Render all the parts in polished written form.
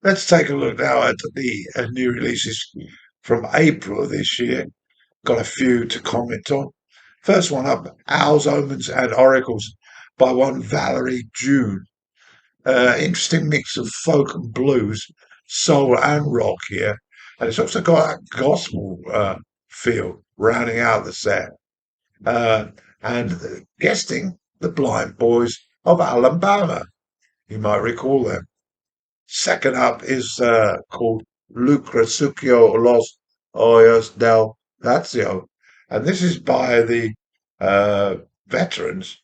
Let's take a look now at the new releases from April of this year. Got a few to comment on. First one up, Owls, Omens and Oracles by one Valerie June. Interesting mix of folk and blues, soul and rock here. And it's also got that gospel feel rounding out the set. Uh, and guesting the Blind Boys of Alabama. You might recall them. Second up is called Lucrezio Los Hoyos del Lazio. And this is by the uh, veterans,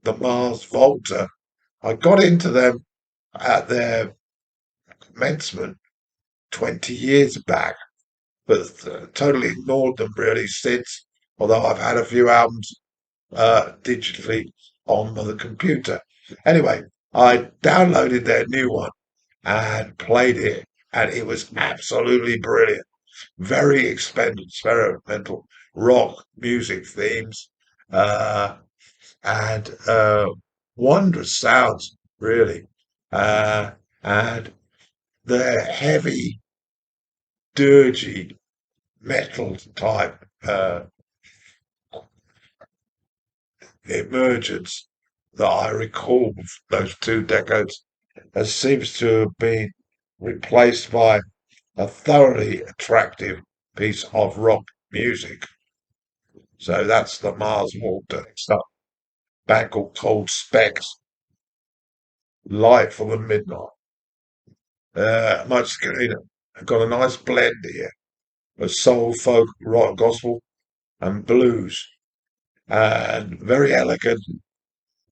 the Mars Volta. I got into them at their commencement 20 years back, but totally ignored them really since, although I've had a few albums digitally on the computer. Anyway, I downloaded their new one and played it, and it was absolutely brilliant. Very experimental rock music themes, uh, and wondrous sounds, really. And the heavy, dirgy metal type emergence that I recall of those 2 decades seems to have been replaced by a thoroughly attractive piece of rock music. So that's the Mars Volta stuff. Band called Cold Specs, Light for the Midnight. Much I've got a nice blend here of soul, folk, rock, gospel, and blues, and very elegant,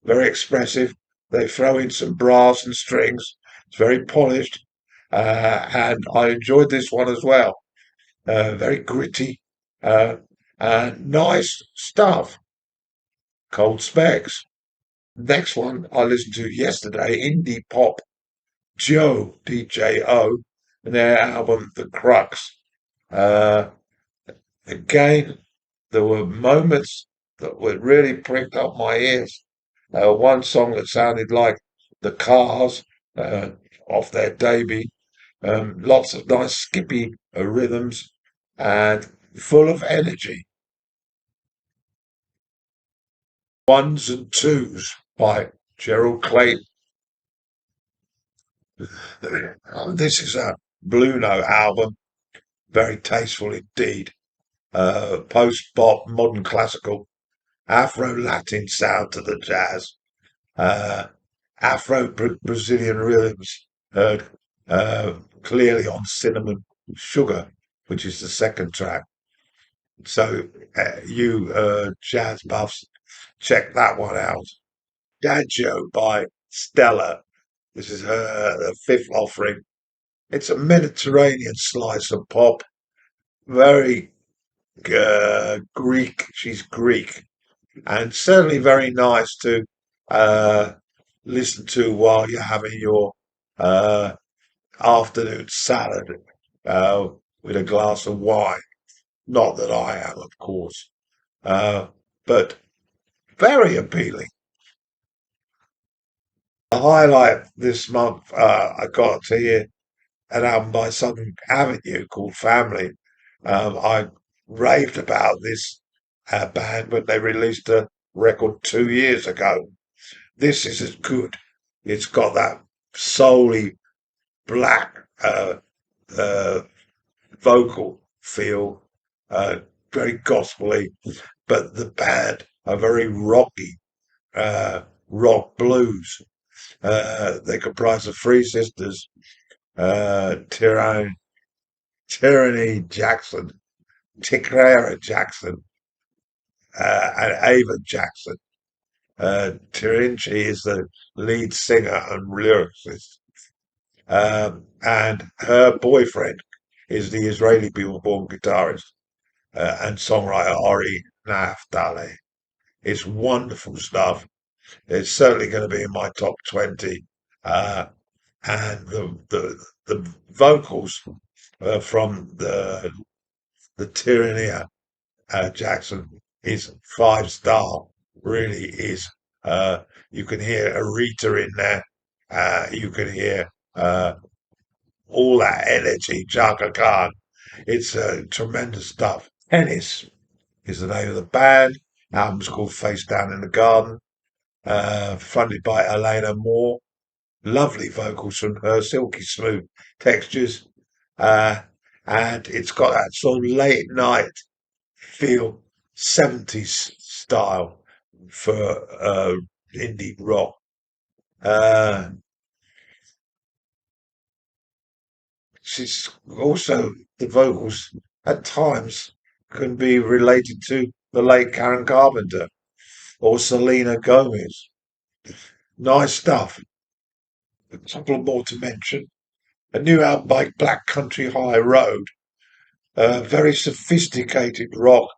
very expressive. They throw in some brass and strings. It's very polished, and I enjoyed this one as well. Very gritty, uh, and nice stuff. Cold Specs. Next one I listened to yesterday, Indie Pop Joe, DJO, and their album The Crux. Uh, Again, there were moments that were really pricked up my ears. One song that sounded like The Cars uh, off their debut. Lots of nice skippy rhythms and full of energy. Ones and Twos by Gerald Clayton. This is a Blue Note album, very tasteful indeed. Post-bop, modern classical, Afro-Latin sound to the jazz, uh, Afro-Brazilian rhythms heard clearly on Cinnamon Sugar, which is the second track. So you jazz buffs, check that one out. Dadjo by Stella. This is her fifth offering. It's a Mediterranean slice of pop, very Greek. She's Greek, and certainly very nice to uh, listen to while you're having your uh, afternoon salad uh, with a glass of wine. Not that I am, of course, uh, but very appealing. The highlight this month, I got to hear an album by Southern Avenue called Family. I raved about this band when they released a record 2 years ago. This is as good. It's got that soully black uh, vocal feel, very gospely, but the band are very rocky, rock blues. They comprise of three sisters, Tyranny, Tyranny Jackson, Ticrera Jackson, and Ava Jackson. Tirinchi is the lead singer and lyricist. And her boyfriend is the Israeli-born guitarist and songwriter Ori Naftali. It's wonderful stuff. It's certainly going to be in my top 20. Uh, and the vocals from the Tyranny Jackson is 5 star. Really is. You can hear Aretha in there. You can hear all that energy, Chaka Khan. It's tremendous stuff. Tennis is the name of the band. Album's called Face Down in the Garden. Fronted by Elena Moore. Lovely vocals from her, silky smooth textures. Uh, and it's got that sort of late night feel, 70s style for indie rock. Uh, she's also, the vocals at times can be related to the late Karen Carpenter or Selena Gomez. Nice stuff. A couple more to mention. A new album by Black Country High Road. Very sophisticated rock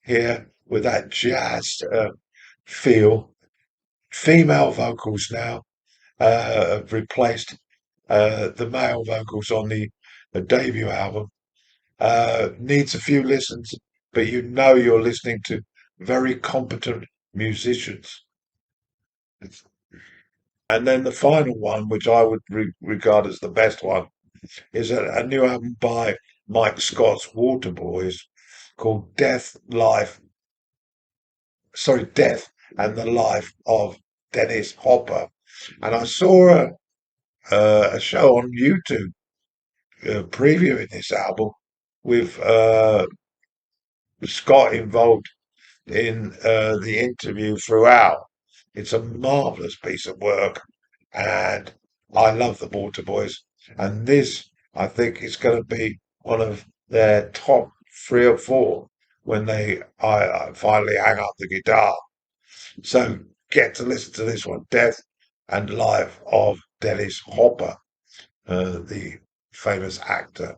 here with that jazz feel. Female vocals now have replaced the male vocals on the debut album. Needs a few listens, but you know you're listening to very competent musicians. And then the final one, which I would regard as the best one, is a new album by Mike Scott's Waterboys called Death and the Life of Dennis Hopper. And I saw a show on YouTube previewing this album with Scott involved in the interview throughout. It's a marvelous piece of work, and I love the Waterboys. And this, I think, is going to be one of their top three or four when I finally hang up the guitar. So get to listen to this one, Death and Life of Dennis Hopper, the famous actor.